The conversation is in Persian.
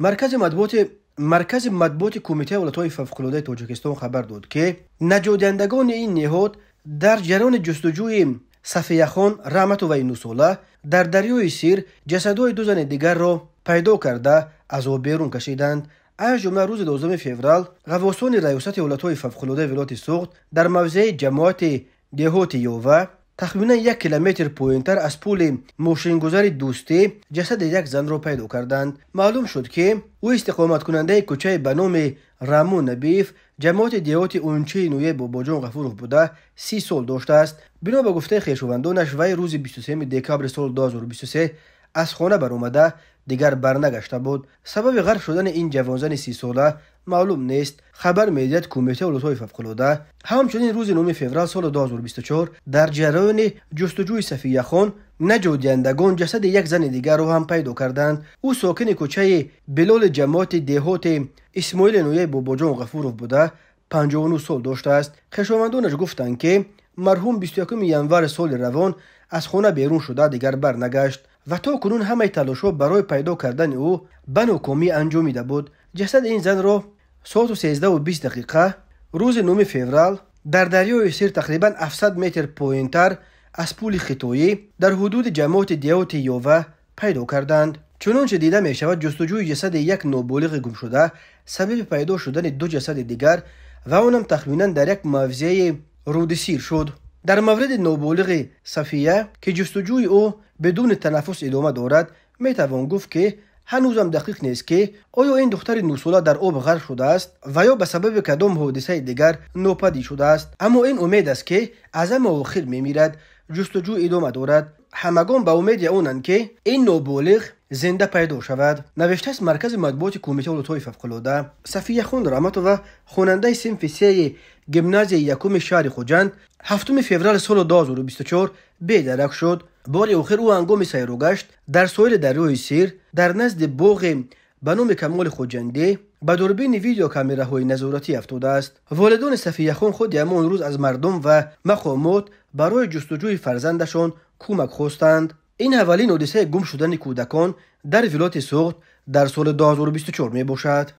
مرکز مطبوعات کمیته ولایت‌های فوق‌العاده تاجیکستان خبر داد که نجادندگان این نهاد در جریان جستجوی صفیه خان رحمت و 9 ساله در دریای سیر جسدهای دو زن دیگر را پیدا کرده از آب بیرون کشیدند. از جمله روز 12 فوریه غواصان ریاست ولایت‌های فوق‌العاده ولایت سوخت در موضع جماعت دهات یووه تقریباً 1 کیلومتر پایین‌تر از پل ماشین‌گذار دوستی جسد یک زن را پیدا کردند. معلوم شد که او استقامت کننده کوچه به نام رامون نبیف جماعت دهات اونچه نویه باباجان غفورov بوده 30 سال داشته است. بنا به گفته خویشاوندانش وی روز 23 دکبر سال 2023 از خانه برآمده دیگر برنگشته بود. سبب غرق شدن این جوانزن 30 ساله معلوم نیست. خبر می‌دهد کمیته ولایت‌های فوق‌العاده همچنین روز 9 فوریه سال 2024 در جریان جستجوی صفیه خان نجادندگان جسد یک زن دیگر را هم پیدا کردند. او ساکن کوچه بلال جماعت دهات اسماعیل نویه باباجان غفورov بوده 59 سال داشته است. خویشاوندانش گفتند که مرحوم 21 ینور سال روان از خانه بیرون شده دیگر برنگشت و تا کنون همه تلاش‌ها برای پیدا کردن او به ناکامی انجامیده بود. جسد این زن را ساعت 13:20 روز 9 فوریه در دریای سیر تقریباً 700 متر پایین‌تر از پل خطایی در حدود جماعت دیوت یووه پیدا کردند. چنانچه دیده می شود جستجوی جسد یک نابالغ گم شده سبب پیدا شدن دو جسد دیگر و اونم تقریباً در یک موضع رود سیر شد. در مورد نابالغ صفیه که جستجوی او بدون تنفس ادامه دارد می توان گفت که هنوزم دقیق نیست که آیا این دختر 9 ساله در آب غرق شده است و یا به سبب کدام حادثه دیگر ناپدید شده است. اما این امید است که از همه آخر میمیرد. جستجو ادامه دارد. همگان به امید اونند که این نابالغ زنده پیدا شود. نوشته است مرکز مطبوعات کمیته ولایت‌های فوق‌العاده صفیه خان رحمت و خواننده صنف 3 گیمنازیوم یکم شهر خوجند 7 فوریه سال 2024 بی‌درک شد. بار آخر او هنگام سیر و گشت در ساحل دریای سیر در نزد باغ به نام کمال خوجنده به دوربین ویدیو کامراهای نظارتی افتاده است. والدان صفیه خان خود همان روز از مردم و مقامات برای جستجوی فرزندشان کمک خواستند. این اولین حادثه گم شدن کودکان در ولایت سوخت در سال 2024 می باشد.